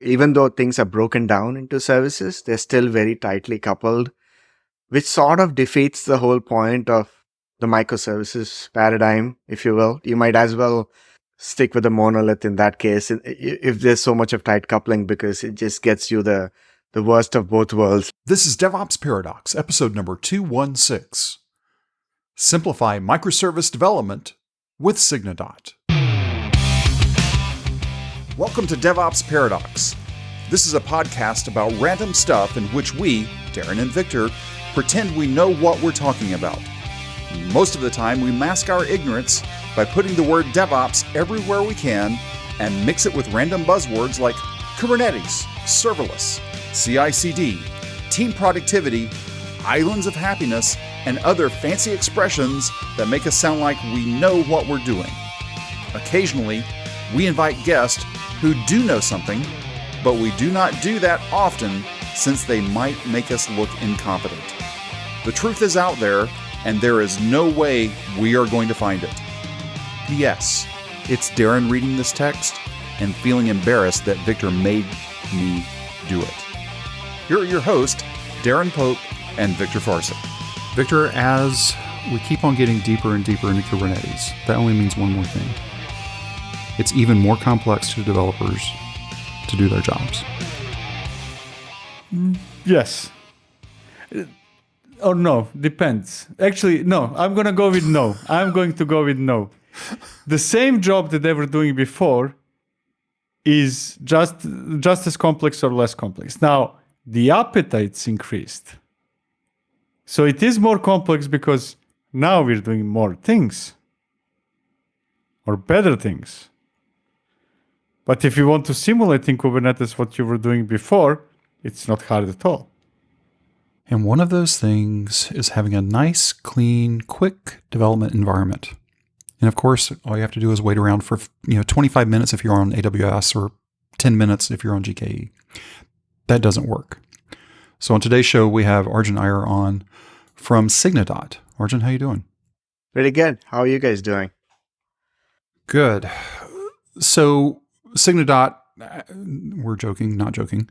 even though things are broken down into services, they're still very tightly coupled, which sort of defeats the whole point of the microservices paradigm, if you will. You might as well stick with the monolith in that case if there's so much of tight coupling, because it just gets you the worst of both worlds. This is DevOps Paradox, episode number 216. Simplify microservice development with Signadot. Welcome to DevOps Paradox. This is a podcast about random stuff in which we, Darren and Victor, pretend we know what we're talking about. Most of the time, we mask our ignorance by putting the word DevOps everywhere we can and mix it with random buzzwords like Kubernetes, serverless, CI/CD, team productivity, islands of happiness, and other fancy expressions that make us sound like we know what we're doing. Occasionally, we invite guests who do know something, but we do not do that often since they might make us look incompetent. The truth is out there, and there is no way we are going to find it. P.S. It's Darren reading this text and feeling embarrassed that Victor made me do it. Here are your hosts, Darren Pope and Victor Farsick. Victor, as we keep on getting deeper and deeper into Kubernetes, that only means one more thing. It's even more complex to developers to do their jobs. Yes. Or no, depends. Actually, no, I'm going to go with no. I'm going to go with no. The same job that they were doing before is just as complex or less complex. Now, the appetite's increased. So it is more complex because now we're doing more things or better things. But if you want to simulate in Kubernetes what you were doing before, it's not hard at all. And one of those things is having a nice, clean, quick development environment. And of course, all you have to do is wait around for 25 minutes if you're on AWS or 10 minutes if you're on GKE. That doesn't work. So on today's show, we have Arjun Iyer on from Signadot. Arjun, how you doing? Pretty good. How are you guys doing? Good. So Signadot, we're joking, not joking,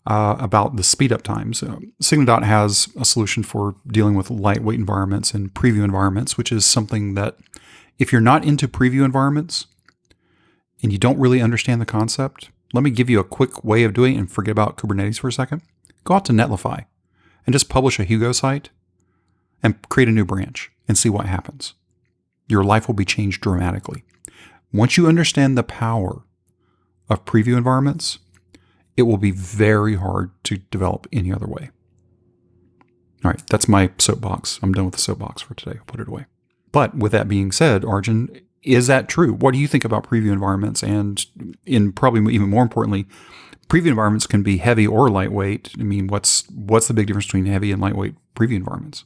about the speed up times. Signadot has a solution for dealing with lightweight environments and preview environments, which is something that if you're not into preview environments and you don't really understand the concept, let me give you a quick way of doing it and forget about Kubernetes for a second. Go out to Netlify and just publish a Hugo site and create a new branch and see what happens. Your life will be changed dramatically. Once you understand the power of preview environments, it will be very hard to develop any other way. All right, that's my soapbox. I'm done with the soapbox for today. I'll put it away. But with that being said, Arjun, is that true? What do you think about preview environments? And in probably even more importantly, preview environments can be heavy or lightweight. I mean, what's the big difference between heavy and lightweight preview environments?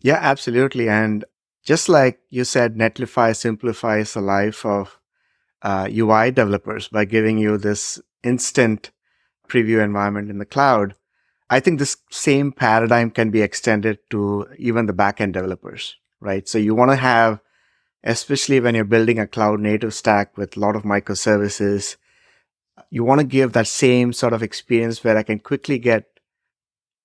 Yeah, absolutely. And just like you said, Netlify simplifies the life of UI developers by giving you this instant preview environment in the cloud. I think this same paradigm can be extended to even the backend developers, right? So you want to have, especially when you're building a cloud native stack with a lot of microservices, you want to give that same sort of experience where I can quickly get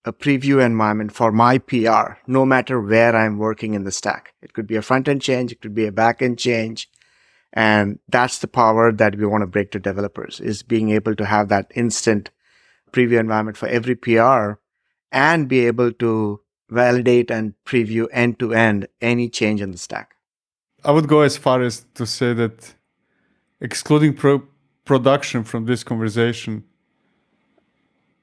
a preview environment for my PR, no matter where I'm working in the stack. It could be a front-end change, it could be a back-end change. And that's the power that we want to break to developers, is being able to have that instant preview environment for every PR and be able to validate and preview end-to-end any change in the stack. I would go as far as to say that excluding production from this conversation,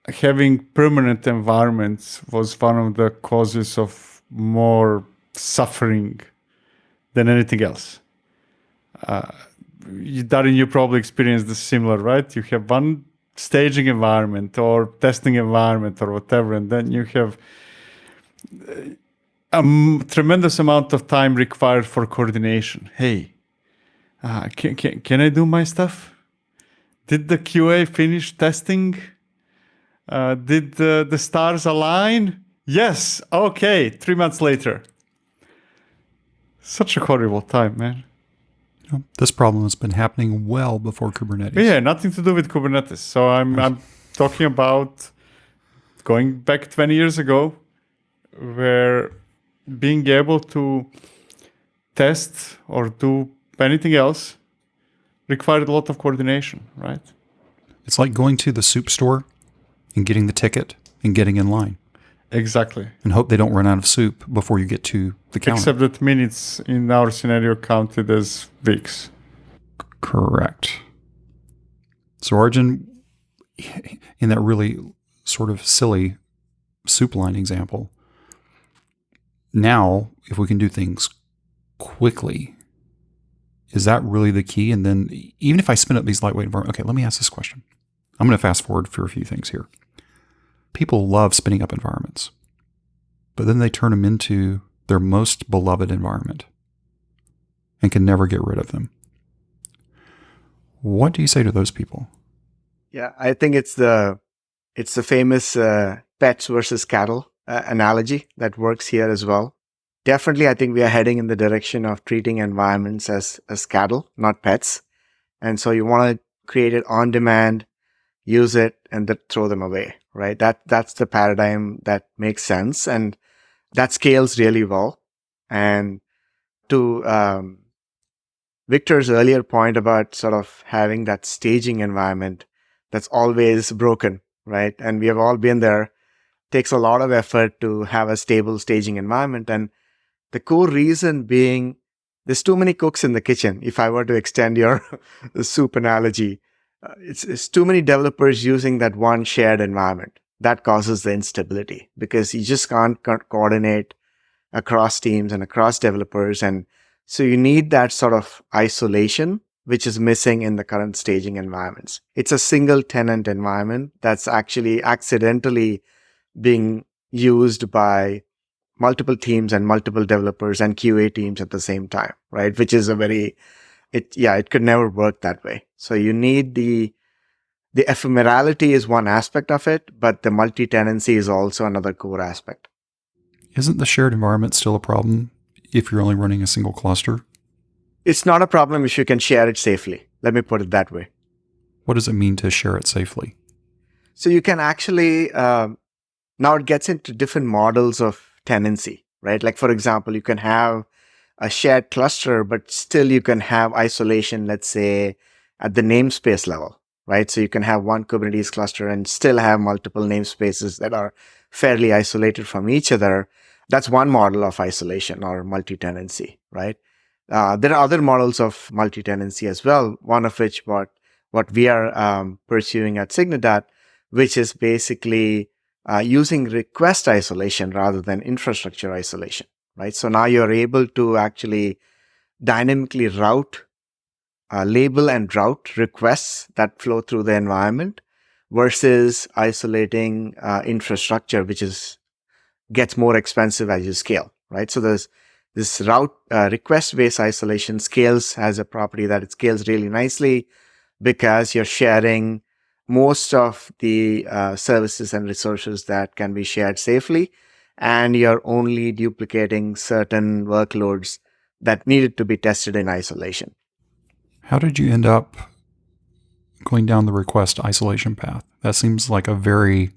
having permanent environments was one of the causes of more suffering than anything else. Darren, you probably experienced this similar, right? You have one staging environment or testing environment or whatever, and then you have a tremendous amount of time required for coordination. Hey, can I do my stuff? Did the QA finish testing? Did the stars align? Yes. Okay. 3 months later. Such a horrible time, man. This problem has been happening well before Kubernetes. But yeah, nothing to do with Kubernetes. So I'm talking about going back 20 years ago, where being able to test or do anything else required a lot of coordination, right? It's like going to the soup store and getting the ticket and getting in line Exactly. and hope they don't run out of soup before you get to the counter. Except that minutes in our scenario counted as weeks. Correct. So Arjun, in that really sort of silly soup line example, now if we can do things quickly, is that really the key? And then even if I spin up these lightweight environments, okay, let me ask this question. I'm going to fast forward for a few things here. People love spinning up environments, but then they turn them into their most beloved environment and can never get rid of them. What do you say to those people? Yeah, I think it's the famous pets versus cattle analogy that works here as well. Definitely, I think we are heading in the direction of treating environments as cattle, not pets. And so you want to create it on demand, use it, and then throw them away, right? That's the paradigm that makes sense, and that scales really well. And to Victor's earlier point about sort of having that staging environment that's always broken, right? And we have all been there. Takes a lot of effort to have a stable staging environment. And the core reason being there's too many cooks in the kitchen. If I were to extend your soup analogy, it's too many developers using that one shared environment. That causes the instability because you just can't coordinate across teams and across developers. And so you need that sort of isolation, which is missing in the current staging environments. It's a single tenant environment that's actually accidentally being used by multiple teams and multiple developers and QA teams at the same time, right? Which is it could never work that way. So you need the ephemerality is one aspect of it, but the multi-tenancy is also another core aspect. Isn't the shared environment still a problem if you're only running a single cluster? It's not a problem if you can share it safely. Let me put it that way. What does it mean to share it safely? So you can actually, now it gets into different models of tenancy, right? Like, for example, you can have a shared cluster, but still you can have isolation, let's say, at the namespace level, right? So you can have one Kubernetes cluster and still have multiple namespaces that are fairly isolated from each other. That's one model of isolation or multi-tenancy, right? There are other models of multi-tenancy as well, one of which what we are pursuing at Signadot, which is basically using request isolation rather than infrastructure isolation, right? So now you're able to actually dynamically label and route requests that flow through the environment versus isolating infrastructure, which gets more expensive as you scale, right? So there's this route request-based isolation has a property that it scales really nicely because you're sharing most of the services and resources that can be shared safely, and you're only duplicating certain workloads that needed to be tested in isolation. How did you end up going down the request isolation path? That seems like a very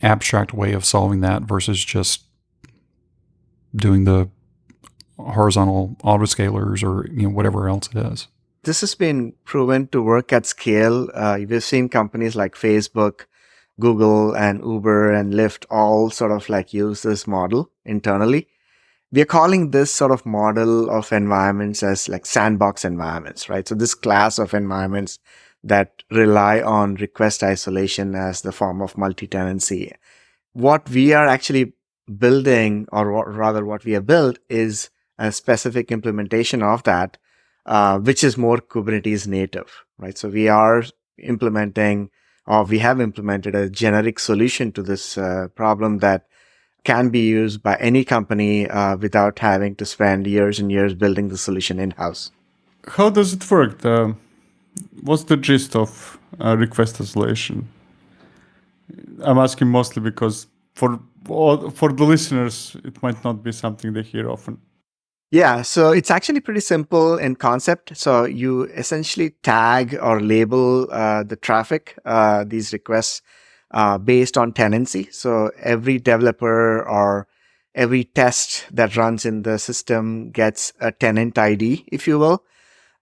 abstract way of solving that versus just doing the horizontal autoscalers or whatever else it is. This has been proven to work at scale. We've seen companies like Facebook, Google, and Uber and Lyft all sort of like use this model internally. We are calling this sort of model of environments as like sandbox environments, right? So this class of environments that rely on request isolation as the form of multi-tenancy. What we are actually building, or rather what we have built, is a specific implementation of that, which is more Kubernetes native, right? So we are implementing, or we have implemented a generic solution to this problem that can be used by any company without having to spend years and years building the solution in-house. How does it work? What's the gist of request isolation? I'm asking mostly because for the listeners, it might not be something they hear often. Yeah, so it's actually pretty simple in concept. So you essentially tag or label the traffic, these requests, based on tenancy. So every developer or every test that runs in the system gets a tenant ID, if you will.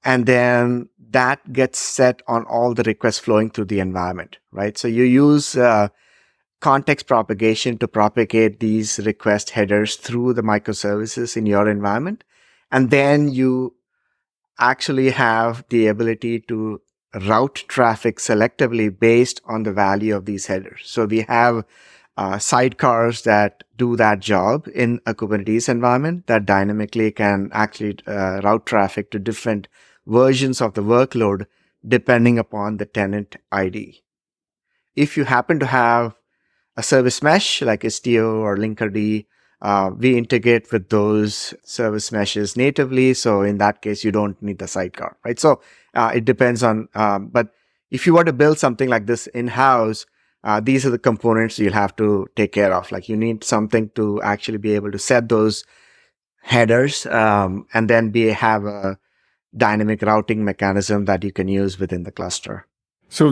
And then that gets set on all the requests flowing through the environment, right? So you use context propagation to propagate these request headers through the microservices in your environment. And then you actually have the ability to route traffic selectively based on the value of these headers. So we have sidecars that do that job in a Kubernetes environment that dynamically can actually route traffic to different versions of the workload depending upon the tenant ID. If you happen to have a service mesh like Istio or Linkerd, we integrate with those service meshes natively. So in that case, you don't need the sidecar, right? So it depends on, but if you were to build something like this in-house, these are the components you'll have to take care of. Like you need something to actually be able to set those headers and then have a dynamic routing mechanism that you can use within the cluster. So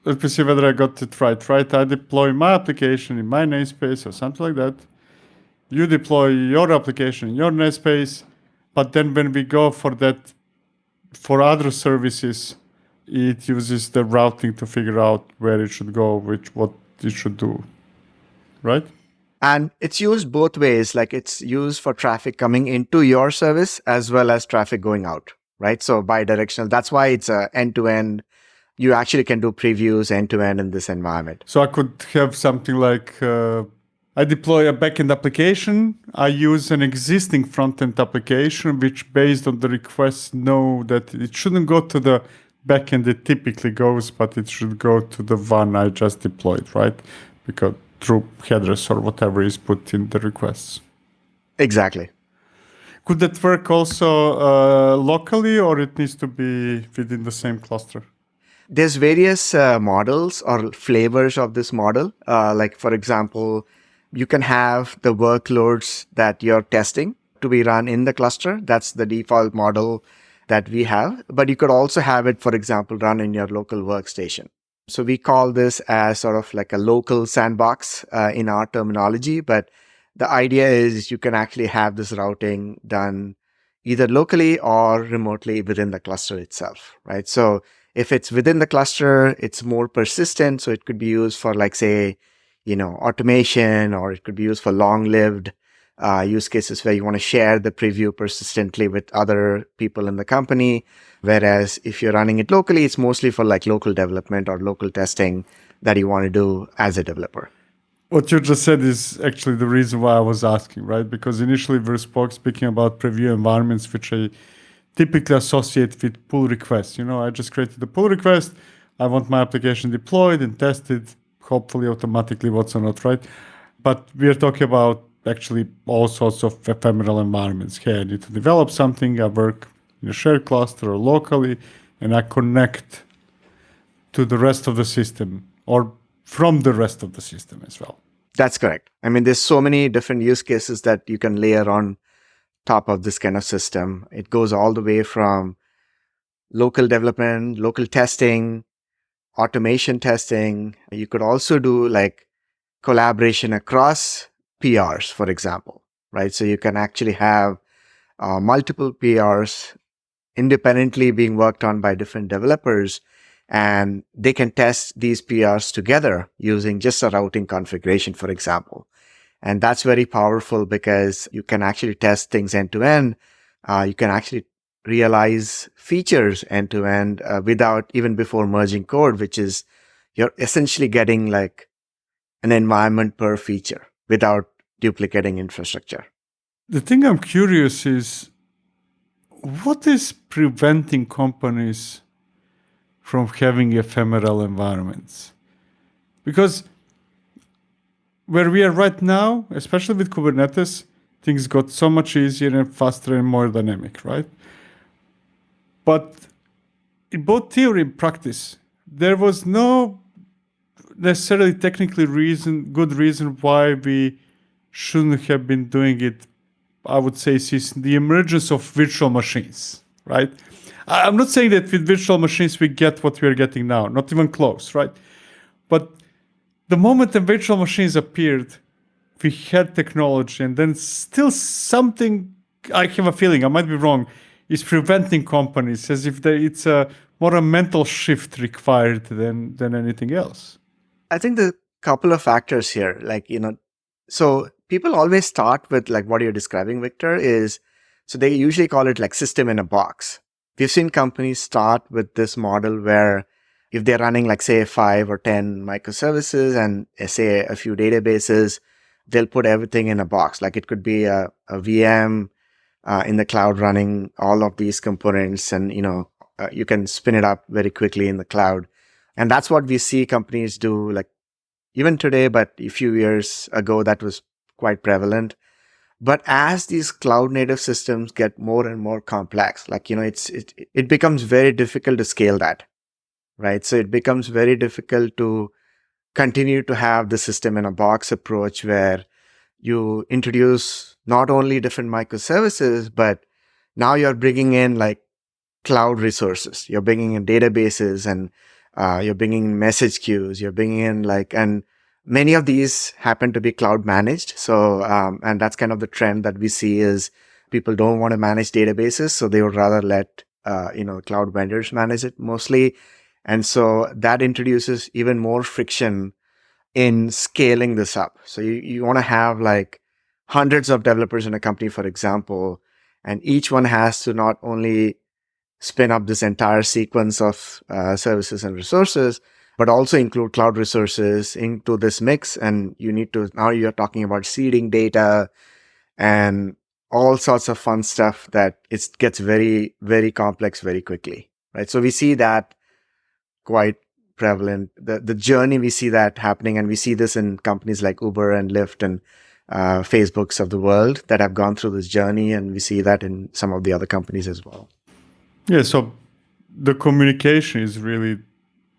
let me see whether I got it right? I deploy my application in my namespace or something like that. You deploy your application in your namespace, but then when we go for that, for other services, it uses the routing to figure out where it should go, what it should do, right? And it's used both ways. Like it's used for traffic coming into your service as well as traffic going out, right? So bidirectional. That's why it's a end-to-end. You actually can do previews end-to-end in this environment. So I could have something like I deploy a backend application. I use an existing front-end application, which based on the request know that it shouldn't go to the backend it typically goes, but it should go to the one I just deployed, right? Because through headers or whatever is put in the requests. Exactly. Could that work also locally, or it needs to be within the same cluster? There's various models or flavors of this model. Like, for example, you can have the workloads that you're testing to be run in the cluster. That's the default model that we have. But you could also have it, for example, run in your local workstation. So we call this as sort of like a local sandbox in our terminology. But the idea is you can actually have this routing done either locally or remotely within the cluster itself, right? So if it's within the cluster, it's more persistent. So it could be used for like, say, automation, or it could be used for long-lived use cases where you want to share the preview persistently with other people in the company. Whereas if you're running it locally, it's mostly for like local development or local testing that you want to do as a developer. What you just said is actually the reason why I was asking, right? Because initially we were speaking about preview environments, which I typically associate with pull requests. I just created a pull request. I want my application deployed and tested, hopefully automatically what's or not, right? But we are talking about actually all sorts of ephemeral environments. Hey, I need to develop something. I work in a shared cluster or locally, and I connect to the rest of the system or from the rest of the system as well. That's correct. I mean, there's so many different use cases that you can layer on top of this kind of system. It goes all the way from local development, local testing, automation testing. You could also do like collaboration across PRs, for example, right? So you can actually have multiple PRs independently being worked on by different developers, and they can test these PRs together using just a routing configuration, for example. And that's very powerful because you can actually test things end to end. You can actually realize features end to end without even before merging code, which is you're essentially getting like an environment per feature without duplicating infrastructure. The thing I'm curious is, what is preventing companies from having ephemeral environments? Because where we are right now, especially with Kubernetes, things got so much easier and faster and more dynamic, right? But in both theory and practice, there was no necessarily technically good reason why we shouldn't have been doing it I would say, is the emergence of virtual machines, right? I'm not saying that with virtual machines we get what we're getting now, not even close, right? But the moment the virtual machines appeared, we had technology, and then still something, I have a feeling, I might be wrong, is preventing companies, as if it's more a mental shift required than anything else. I think the couple of factors here, so people always start with like what you're describing, Victor, is so they usually call it like system in a box. We've seen companies start with this model where if they're running like say 5 or 10 microservices and say a few databases, they'll put everything in a box. Like it could be a VM in the cloud running all of these components, and you can spin it up very quickly in the cloud. And that's what we see companies do, like even today, but a few years ago, that was quite prevalent. But as these cloud native systems get more and more complex, it becomes very difficult to scale that, right? So it becomes very difficult to continue to have the system in a box approach where you introduce not only different microservices, but now you're bringing in like cloud resources. You're bringing in databases, and you're bringing in message queues. You're bringing in and many of these happen to be cloud managed. So, and that's kind of the trend that we see is people don't want to manage databases. So they would rather let, cloud vendors manage it mostly. And so that introduces even more friction in scaling this up. So you want to have like hundreds of developers in a company, for example, and each one has to not only spin up this entire sequence of services and resources, but also include cloud resources into this mix. And now you're talking about seeding data and all sorts of fun stuff that it gets very, very complex very quickly, right? So we see that quite prevalent. The journey, we see that happening, and we see this in companies like Uber and Lyft and Facebooks of the world that have gone through this journey, and we see that in some of the other companies as well. Yeah, so the communication is really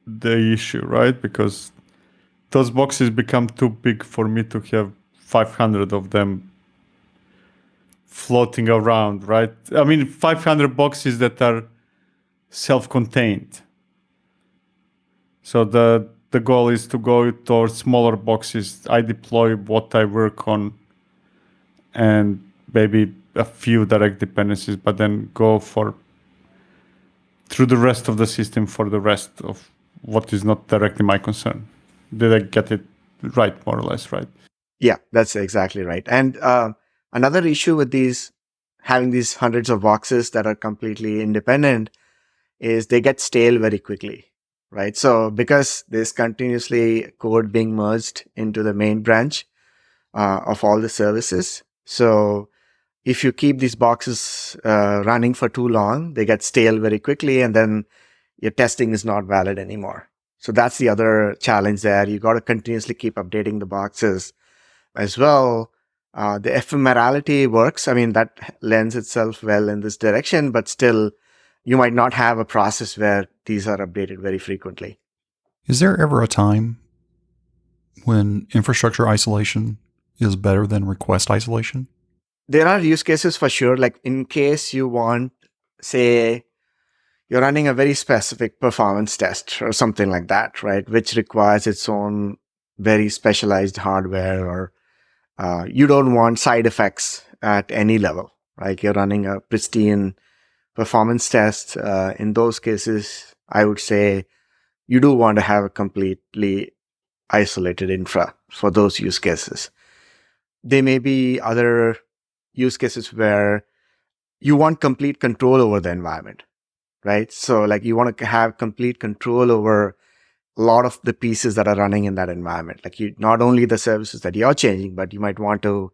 the issue, right? Because those boxes become too big for me to have 500 of them floating around, right? I mean, 500 boxes that are self-contained. So the goal is to go towards smaller boxes. I deploy what I work on and maybe a few direct dependencies, but then go through the rest of the system for the rest of what is not directly my concern. Did I get it right, more or less, right? Yeah, that's exactly right. And another issue with having these hundreds of boxes that are completely independent is they get stale very quickly, right? So because there's continuously code being merged into the main branch of all the services. So if you keep these boxes running for too long, they get stale very quickly, and then your testing is not valid anymore. So that's the other challenge there. You got to continuously keep updating the boxes as well. The ephemerality works. I mean, that lends itself well in this direction, but still, you might not have a process where these are updated very frequently. Is there ever a time when infrastructure isolation is better than request isolation? There are use cases for sure. Like in case you want, say, you're running a very specific performance test or something like that, right? Which requires its own very specialized hardware, or you don't want side effects at any level, right? You're running a pristine performance test. In those cases, I would say you do want to have a completely isolated infra for those use cases. There may be other use cases where you want complete control over the environment, right? So like you want to have complete control over a lot of the pieces that are running in that environment. Like not only the services that you're changing, but you might want to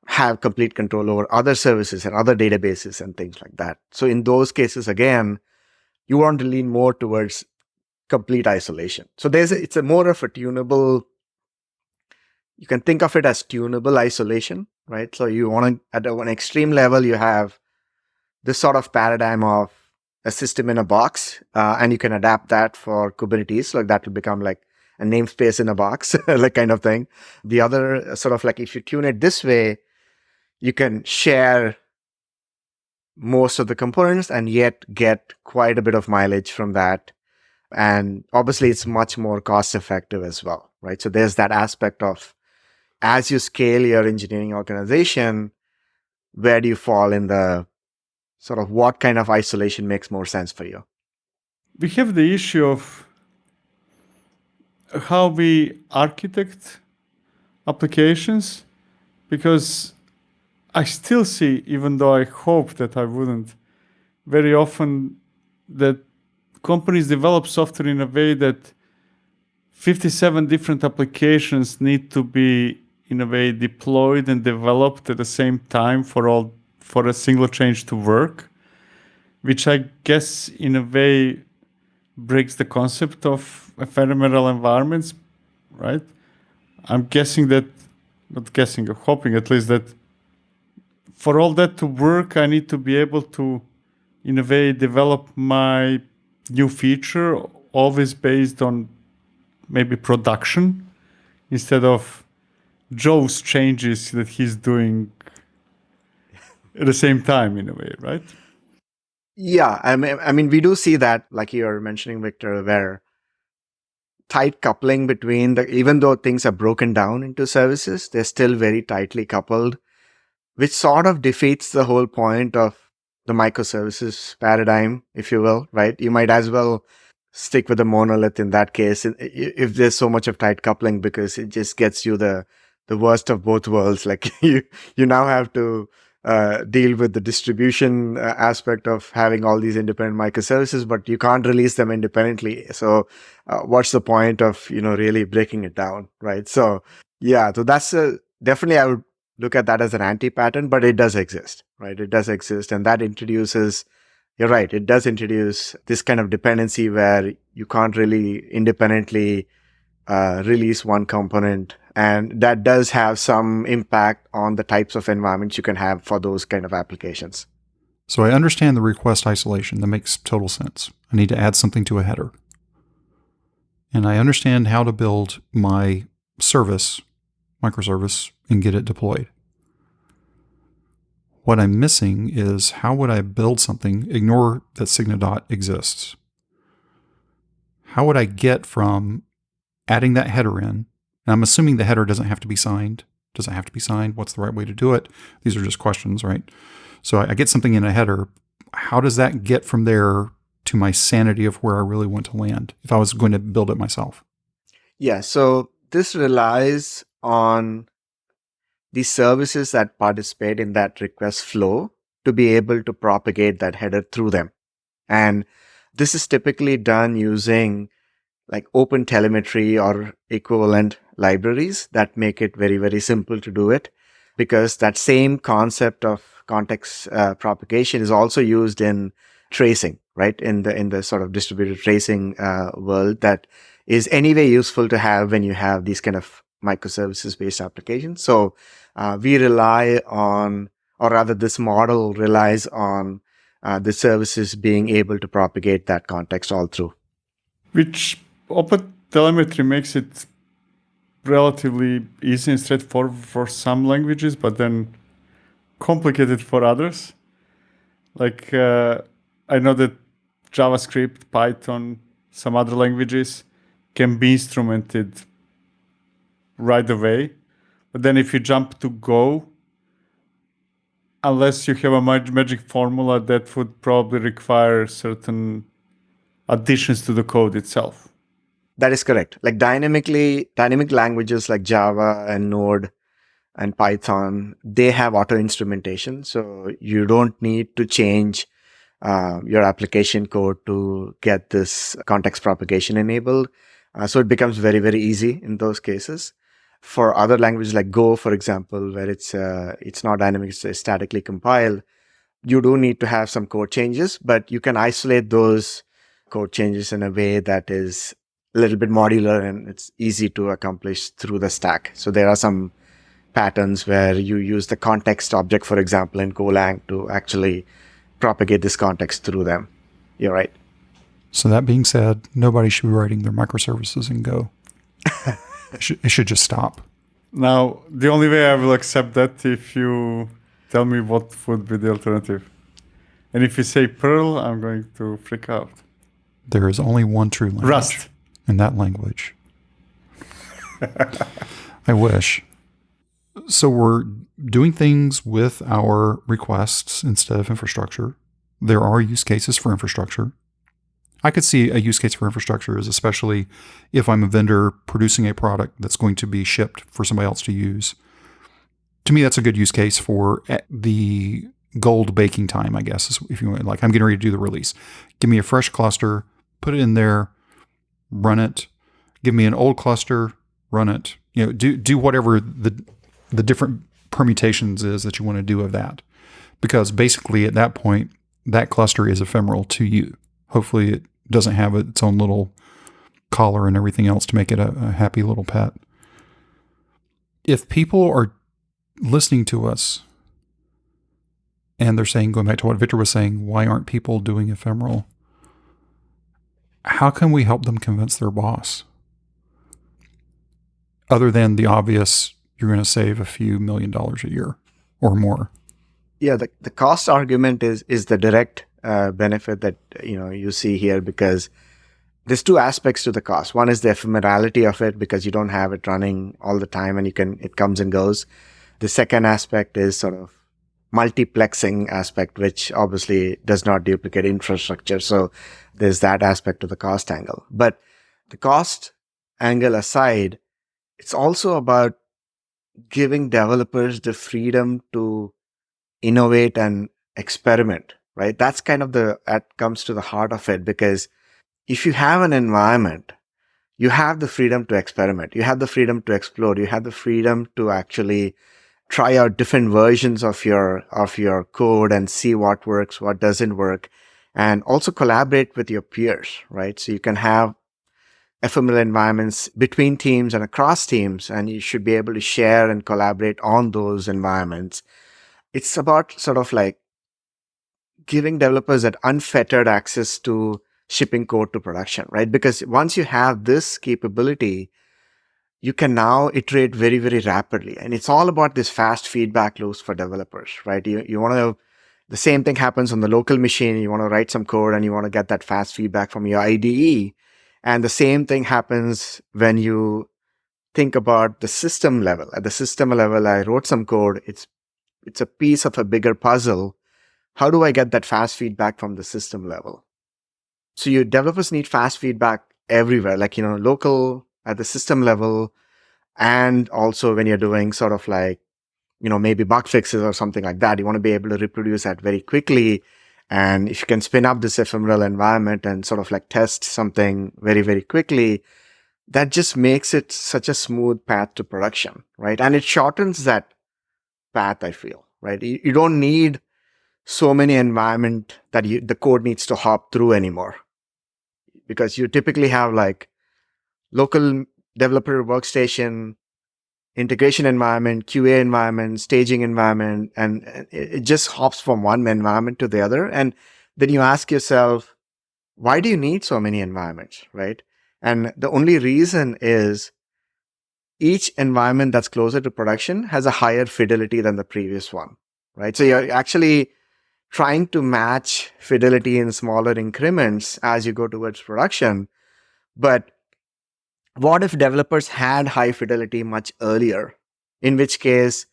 have complete control over other services and other databases and things like that. So in those cases, again, you want to lean more towards complete isolation. So it's a more of a tunable, you can think of it as tunable isolation, right? So you want to, at one extreme level, you have this sort of paradigm of a system in a box, and you can adapt that for Kubernetes. Like that will become like a namespace in a box, like kind of thing. The other sort of like, if you tune it this way, you can share most of the components and yet get quite a bit of mileage from that. And obviously, it's much more cost effective as well, right? So there's that aspect of, as you scale your engineering organization, where do you fall in the sort of what kind of isolation makes more sense for you? We have the issue of how we architect applications, because I still see, even though I hope that I wouldn't, very often that companies develop software in a way that 57 different applications need to be, in a way, deployed and developed at the same time for a single change to work, which I guess in a way breaks the concept of ephemeral environments, right? I'm guessing that, not guessing, I'm hoping at least that for all that to work, I need to be able to, in a way, develop my new feature always based on maybe production instead of Joe's changes that he's doing at the same time, in a way, right? Yeah, I mean, we do see that, like you're mentioning, Victor, where tight coupling between even though things are broken down into services, they're still very tightly coupled, which sort of defeats the whole point of the microservices paradigm, if you will, right? You might as well stick with a monolith in that case if there's so much of tight coupling, because it just gets you the worst of both worlds. Like you now have to deal with the distribution aspect of having all these independent microservices, but you can't release them independently. So what's the point of really breaking it down, right? So yeah, so that's definitely, I would look at that as an anti-pattern, but it does exist, right? It does exist, and that introduces, you're right, it does introduce this kind of dependency where you can't really independently release one component. And that does have some impact on the types of environments you can have for those kind of applications. So I understand the request isolation. That makes total sense. I need to add something to a header. And I understand how to build my service, microservice, and get it deployed. What I'm missing is, how would I build something, ignore that Signadot exists? How would I get from adding that header in? And I'm assuming the header doesn't have to be signed. Does it have to be signed? What's the right way to do it? These are just questions, right? So I get something in a header. How does that get from there to my sanity of where I really want to land if I was going to build it myself? Yeah, so this relies on the services that participate in that request flow to be able to propagate that header through them. And this is typically done using like open telemetry or equivalent libraries that make it very, very simple to do it, because that same concept of context propagation is also used in tracing, right? In the sort of distributed tracing world, that is anyway useful to have when you have these kind of microservices based applications. So we rely on, or rather this model relies on the services being able to propagate that context all through. Which open telemetry makes it relatively easy and straightforward for some languages, but then complicated for others. Like I know that JavaScript, Python, some other languages can be instrumented right away. But then if you jump to Go, unless you have a magic formula, that would probably require certain additions to the code itself. That is correct. Like dynamic languages like Java and Node and Python, they have auto instrumentation. So you don't need to change your application code to get this context propagation enabled. So it becomes very, very easy in those cases. For other languages like Go, for example, where it's not dynamic, it's statically compiled, you do need to have some code changes, but you can isolate those code changes in a way that is a little bit modular and it's easy to accomplish through the stack. So there are some patterns where you use the context object, for example, in Golang to actually propagate this context through them. You're right. So that being said, nobody should be writing their microservices in Go. It should just stop. Now, the only way I will accept that if you Tell me what would be the alternative. And if you say Perl, I'm going to freak out. There is only one true language. Rust. In that language. I wish. So we're doing things with our requests instead of infrastructure. There are use cases for infrastructure. I could see a use case for infrastructure is especially if I'm a vendor producing a product that's going to be shipped for somebody else to use. To me, that's a good use case for the gold baking time, I guess, if you want. Like, I'm getting ready to do the release. Give me a fresh cluster, put it in there, run it. Give me an old cluster, run it. You know, do whatever the different permutations is that you want to do of that. Because basically at that point, that cluster is ephemeral to you. Hopefully it doesn't have its own little collar and everything else to make it a happy little pet. If people are listening to us and they're saying, going back to what Victor was saying, why aren't people doing ephemeral? How can we help them convince their boss? Other than the obvious, you're going to save a few $1 million a year or more. Yeah, the cost argument is the direct benefit that you see here, because there's two aspects to the cost. One is the ephemerality of it, because you don't have it running all the time and it comes and goes. The second aspect is sort of multiplexing aspect, which obviously does not duplicate infrastructure. So there's that aspect of the cost angle. But the cost angle aside, it's also about giving developers the freedom to innovate and experiment, right? That's kind of that comes to the heart of it, because if you have an environment, you have the freedom to experiment. You have the freedom to explore. You have the freedom to actually try out different versions of your code and see what works, what doesn't work, and also collaborate with your peers, right? So you can have ephemeral environments between teams and across teams, and you should be able to share and collaborate on those environments. It's about sort of like giving developers that unfettered access to shipping code to production, right? Because once you have this capability, you can now iterate very, very rapidly. And it's all about this fast feedback loops for developers, right? You want to, the same thing happens on the local machine. You want to write some code and you want to get that fast feedback from your IDE. And the same thing happens when you think about the system level. At the system level, I wrote some code. It's a piece of a bigger puzzle. How do I get that fast feedback from the system level? So your developers need fast feedback everywhere, like, local at the system level, and also when you're doing sort of like, maybe bug fixes or something like that, you want to be able to reproduce that very quickly. And if you can spin up this ephemeral environment and sort of like test something very, very quickly, that just makes it such a smooth path to production, right? And it shortens that path, I feel, right? You don't need so many environment that the code needs to hop through anymore, because you typically have like local developer workstation, integration environment, QA environment, staging environment, and it just hops from one environment to the other. And then you ask yourself, why do you need so many environments, right? And the only reason is each environment that's closer to production has a higher fidelity than the previous one, right? So you're actually trying to match fidelity in smaller increments as you go towards production. But what if developers had high fidelity much earlier? In which case,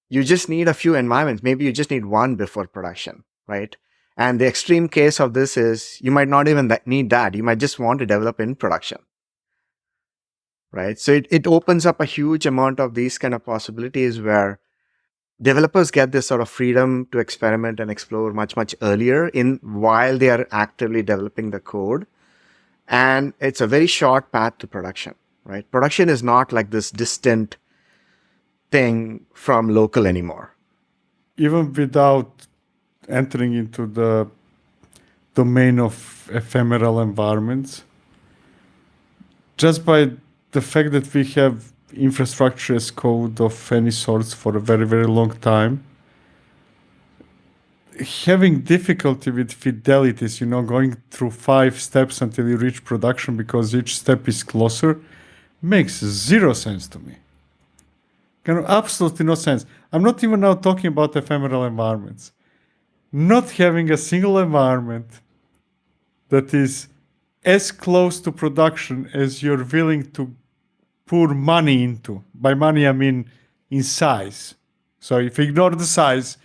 you just need a few environments. Maybe you just need one before production, right? And the extreme case of this is you might not even need that. You might just want to develop in production, right? So it opens up a huge amount of these kind of possibilities where developers get this sort of freedom to experiment and explore much, much earlier while they are actively developing the code. And it's a very short path to production, right? Production is not like this distant thing from local anymore. Even without entering into the domain of ephemeral environments, just by the fact that we have infrastructure as code of any sorts for a very, very long time, having difficulty with fidelities, going through 5 steps until you reach production because each step is closer, makes zero sense to me. Kind of absolutely no sense. I'm not even now talking about ephemeral environments. Not having a single environment that is as close to production as you're willing to pour money into. By money, I mean in size. So if you ignore the size,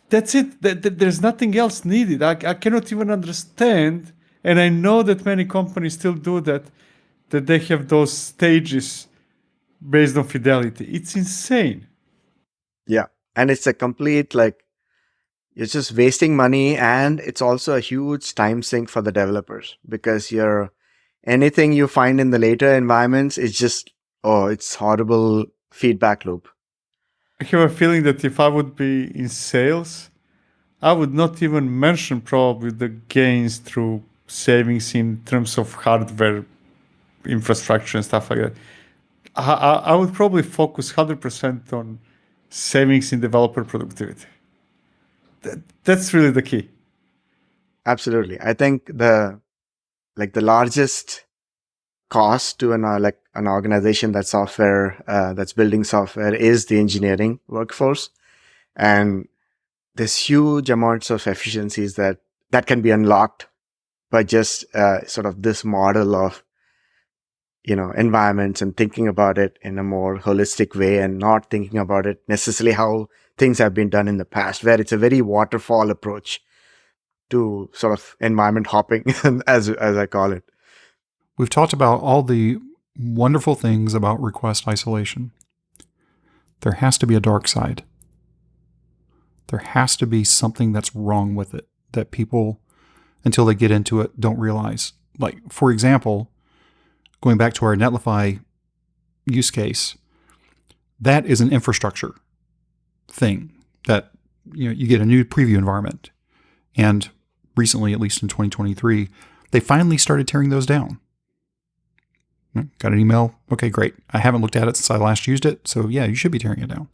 that's it. There's nothing else needed. I cannot even understand, and I know that many companies still do that they have those stages based on fidelity. It's insane. Yeah. And it's a complete, like, it's just wasting money. And it's also a huge time sink for the developers because anything you find in the later environments is just, oh, it's horrible feedback loop. I have a feeling that if I would be in sales, I would not even mention probably the gains through savings in terms of hardware infrastructure and stuff like that. I would probably focus 100% on savings in developer productivity. That's really the key. Absolutely. I think the largest cost to an organization that's building software is the engineering workforce. And there's huge amounts of efficiencies that can be unlocked by just sort of this model of environments and thinking about it in a more holistic way and not thinking about it necessarily how things have been done in the past, where it's a very waterfall approach to sort of environment hopping, as I call it. We've talked about all the wonderful things about request isolation. There has to be a dark side. There has to be something that's wrong with it that people, until they get into it, don't realize. Like, for example, going back to our Netlify use case, that is an infrastructure thing that you get a new preview environment. And recently, at least in 2023, they finally started tearing those down. Got an email. Okay, great. I haven't looked at it since I last used it. So yeah, you should be tearing it down.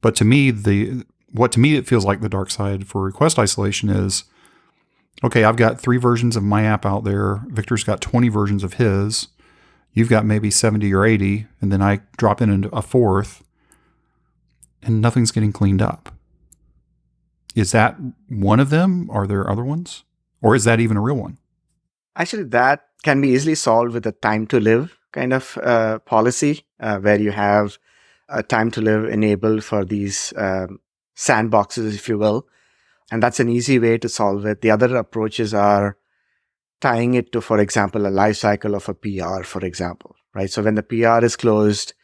But to me, it feels like the dark side for request isolation is, okay, I've got 3 versions of my app out there. Victor's got 20 versions of his. You've got maybe 70 or 80. And then I drop in into a 4th and nothing's getting cleaned up. Is that one of them? Are there other ones? Or is that even a real one? Actually, that can be easily solved with a time to live kind of policy, where you have a time to live enabled for these sandboxes, if you will. And that's an easy way to solve it. The other approaches are tying it to, for example, a life cycle of a PR, for example, right? So when the PR is closed,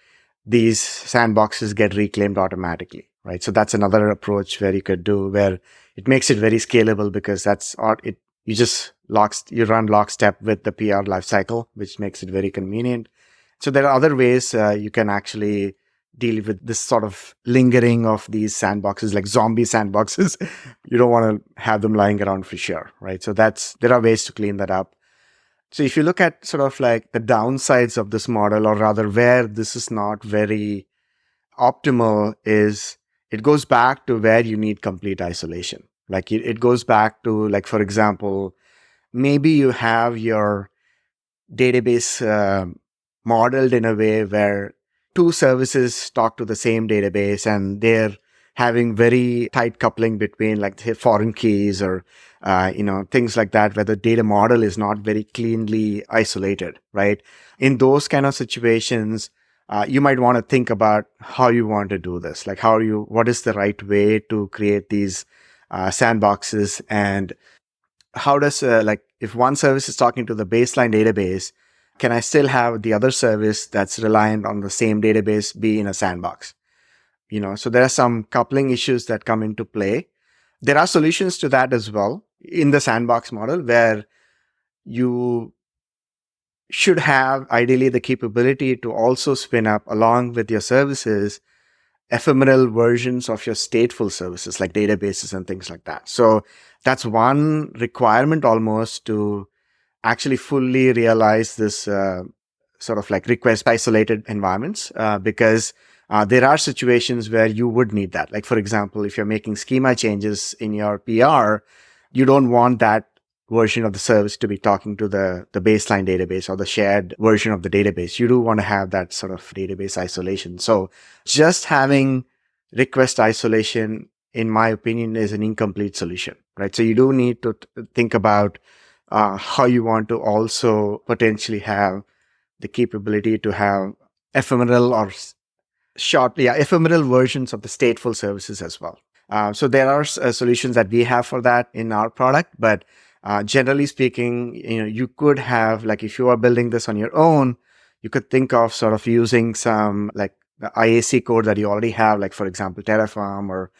these sandboxes get reclaimed automatically, right? So that's another approach where you could do, where it makes it very scalable because you run lockstep with the PR lifecycle, which makes it very convenient. So there are other ways you can actually deal with this sort of lingering of these sandboxes, like zombie sandboxes. You don't want to have them lying around for sure, right? So there are ways to clean that up. So if you look at sort of like the downsides of this model, or rather where this is not very optimal, is it goes back to where you need complete isolation. Like it goes back to, like, for example, maybe you have your database modeled in a way where 2 services talk to the same database and they're having very tight coupling between, like, foreign keys or things like that, where the data model is not very cleanly isolated, right? In those kind of situations, you might want to think about how you want to do this. Like, what is the right way to create these sandboxes, and how does if one service is talking to the baseline database, can I still have the other service that's reliant on the same database be in a sandbox? So there are some coupling issues that come into play. There are solutions to that as well in the sandbox model, where you should have ideally the capability to also spin up, along with your services, ephemeral versions of your stateful services like databases and things like that. So that's one requirement almost to actually fully realize this sort of like request isolated environments, because there are situations where you would need that. Like, for example, if you're making schema changes in your PR, you don't want that version of the service to be talking to the baseline database or the shared version of the database. You do want to have that sort of database isolation. So just having request isolation, in my opinion, is an incomplete solution, right? So you do need to think about how you want to also potentially have the capability to have ephemeral or ephemeral versions of the stateful services as well. So there are solutions that we have for that in our product, but generally speaking, you could have, like, if you are building this on your own, you could think of sort of using some like the IAC code that you already have, like for example, Terraform or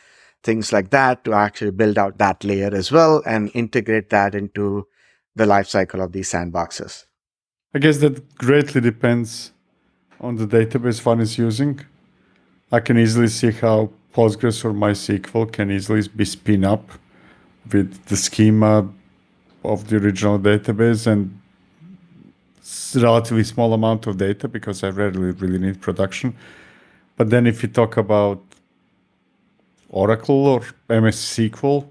things like that, to actually build out that layer as well and integrate that into the lifecycle of these sandboxes. I guess that greatly depends on the database one is using. I can easily see how Postgres or MySQL can easily be spin up with the schema of the original database and relatively small amount of data, because I rarely really need production. But then if you talk about Oracle or MS SQL,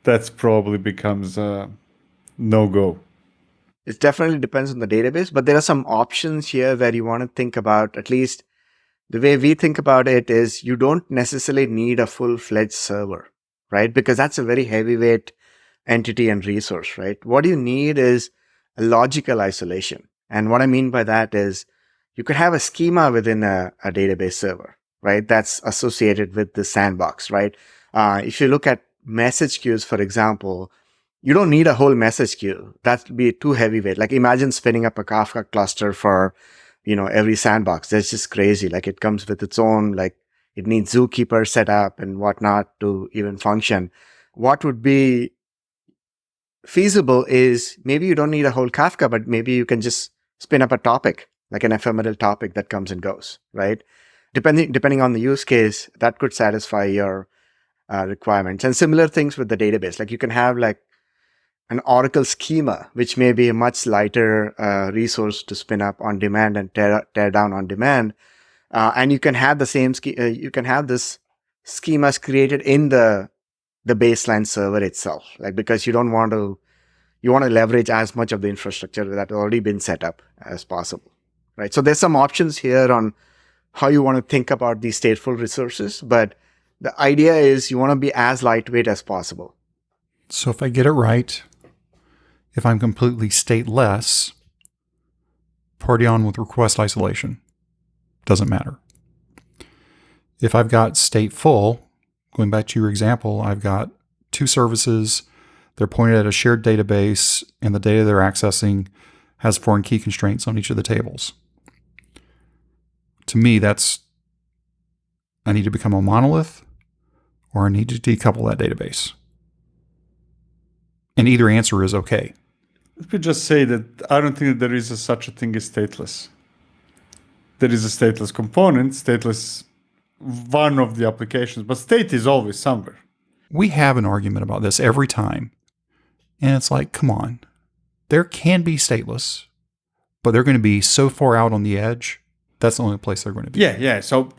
that's probably becomes a no-go. It definitely depends on the database, but there are some options here where you want to think about, at least the way we think about it is, you don't necessarily need a full-fledged server, right? Because that's a very heavyweight entity and resource, right? What you need is a logical isolation. And what I mean by that is, you could have a schema within a database server, right? That's associated with the sandbox, right? If you look at message queues, for example, you don't need a whole message queue. That would be too heavyweight. Like, imagine spinning up a Kafka cluster for, every sandbox. That's just crazy. Like, it comes with its own, like, it needs Zookeeper set up and whatnot to even function. What would be feasible is, maybe you don't need a whole Kafka, but maybe you can just spin up a topic, like an ephemeral topic that comes and goes, right? Depending on the use case, that could satisfy your requirements. And similar things with the database. Like, you can have like an Oracle schema, which may be a much lighter resource to spin up on demand and tear down on demand. And you can have the same you can have this schemas created in the baseline server itself, like, because you want to leverage as much of the infrastructure that has already been set up as possible, right? So there's some options here on how you want to think about these stateful resources, but the idea is you want to be as lightweight as possible. So if I get it right, if I'm completely stateless, party on with request isolation. Doesn't matter. If I've got stateful, going back to your example, I've got two services. They're pointed at a shared database, and the data they're accessing has foreign key constraints on each of the tables. To me, I need to become a monolith, or I need to decouple that database. And either answer is okay. Let me just say that I don't think that there is such a thing as stateless. There is a stateless component, stateless one of the applications, but state is always somewhere. We have an argument about this every time. And it's like, come on. There can be stateless, but they're going to be so far out on the edge, that's the only place they're going to be. Yeah. So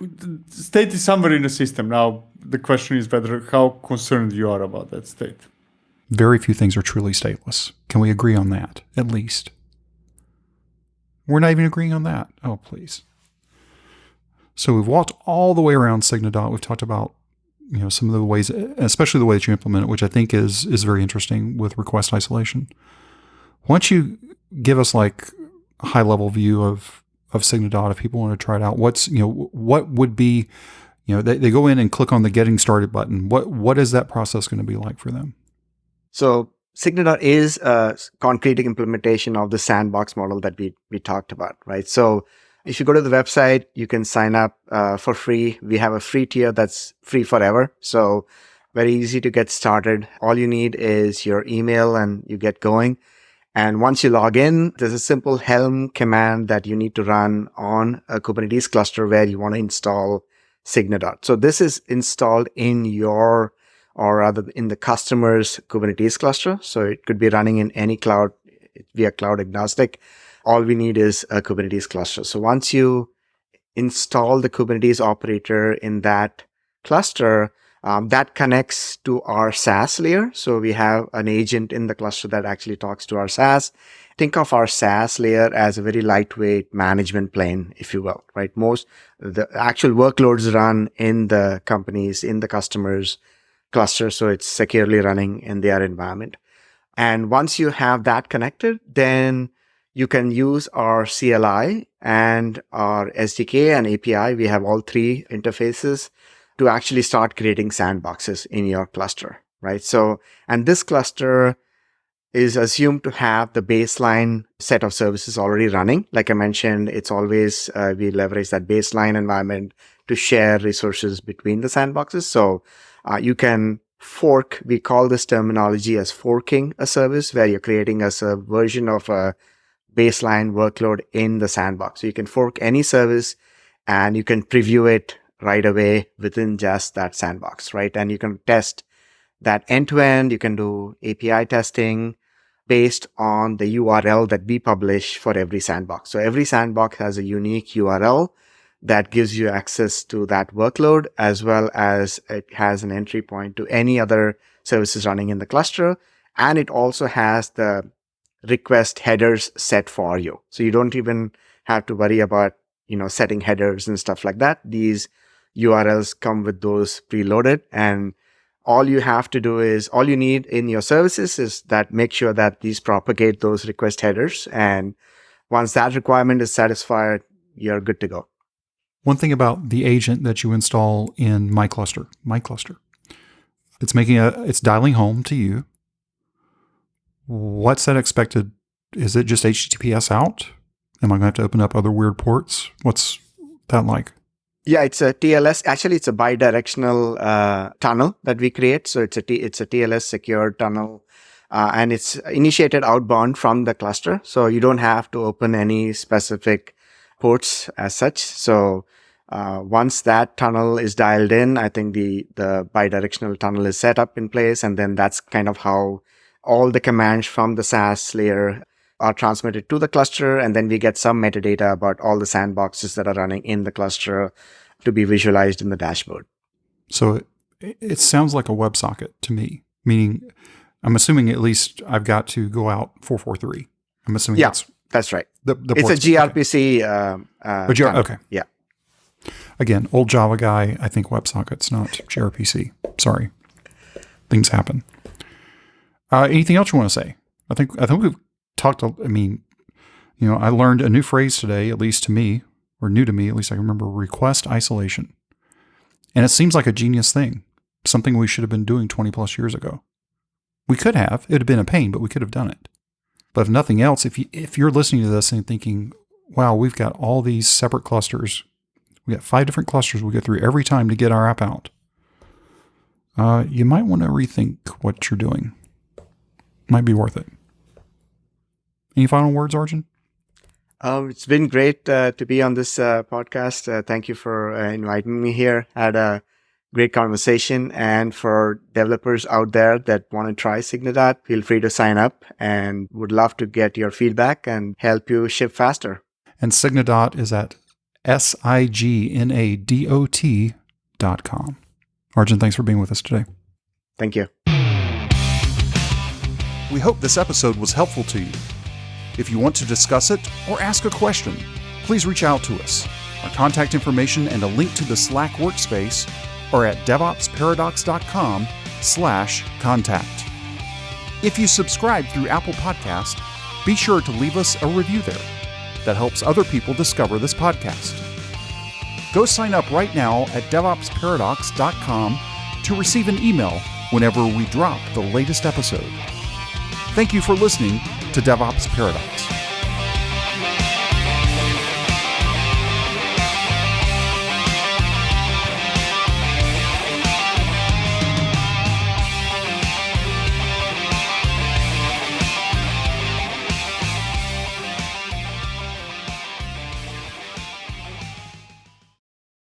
state is somewhere in the system. Now, the question is how concerned you are about that state. Very few things are truly stateless. Can we agree on that, at least? We're not even agreeing on that. Oh, please. So we've walked all the way around Signadot. We've talked about some of the ways, especially the way that you implement it, which I think is very interesting with request isolation. Why don't you give us like a high level view of Signadot if people want to try it out? What would be, they go in and click on the getting started button. What is that process going to be like for them? So Signadot is a concrete implementation of the sandbox model that we talked about, right? So if you go to the website, you can sign up for free. We have a free tier that's free forever. So very easy to get started. All you need is your email and you get going. And once you log in, there's a simple Helm command that you need to run on a Kubernetes cluster where you want to install Signadot. So this is installed in in the customer's Kubernetes cluster. So it could be running in any cloud. We are cloud agnostic. All we need is a Kubernetes cluster. So once you install the Kubernetes operator in that cluster, That connects to our SaaS layer. So we have an agent in the cluster that actually talks to our SaaS. Think of our SaaS layer as a very lightweight management plane, if you will, right? The actual workloads run in the companies, in the customers' cluster. So it's securely running in their environment. And once you have that connected, then you can use our CLI and our SDK and API. We have all three interfaces to actually start creating sandboxes in your cluster, right? So, and this cluster is assumed to have the baseline set of services already running. Like I mentioned, it's always, we leverage that baseline environment to share resources between the sandboxes. So you can fork, we call this terminology as forking a service, where you're creating a version of a baseline workload in the sandbox. So you can fork any service and you can preview it right away within just that sandbox, right? And you can test that end to end. You can do API testing based on the URL that we publish for every sandbox. So every sandbox has a unique URL that gives you access to that workload, as well as it has an entry point to any other services running in the cluster. And it also has the request headers set for you. So you don't even have to worry about, setting headers and stuff like that. These URLs come with those preloaded, and all you need in your services is that make sure that these propagate those request headers. And once that requirement is satisfied, you're good to go. One thing about the agent that you install in my cluster, it's dialing home to you. What's that expected? Is it just HTTPS out? Am I going to have to open up other weird ports? What's that like? Yeah, it's a TLS. Actually, it's a bidirectional tunnel that we create. So it's a TLS secured tunnel, and it's initiated outbound from the cluster. So you don't have to open any specific ports as such. So once that tunnel is dialed in, I think the bidirectional tunnel is set up in place, and then that's kind of how all the commands from the SaaS layer are transmitted to the cluster, and then we get some metadata about all the sandboxes that are running in the cluster to be visualized in the dashboard. So it sounds like a WebSocket to me, meaning I'm assuming at least I've got to go out 443. I'm assuming that's right. It's a gRPC. Okay. Yeah. Again, old Java guy, I think WebSockets, not gRPC. Sorry. Things happen. Anything else you want to say? I think we've talked. I learned a new phrase today, at least to me, or new to me, at least I can remember: request isolation. And it seems like a genius thing, something we should have been doing 20 plus years ago. We could have. It would have been a pain, but we could have done it. But if nothing else, if you're listening to this and thinking, wow, we've got all these separate clusters. We got 5 different clusters we go through every time to get our app out. You might want to rethink what you're doing. Might be worth it. Any final words, Arjun? It's been great to be on this podcast. Thank you for inviting me here. Had a great conversation. And for developers out there that want to try Signadot, feel free to sign up, and would love to get your feedback and help you ship faster. And Signadot is at signadot.com. Arjun, thanks for being with us today. Thank you. We hope this episode was helpful to you. If you want to discuss it or ask a question, please reach out to us. Our contact information and a link to the Slack workspace are at devopsparadox.com/contact. If you subscribe through Apple Podcast, be sure to leave us a review there. That helps other people discover this podcast. Go sign up right now at devopsparadox.com to receive an email whenever we drop the latest episode. Thank you for listening to DevOps Paradox.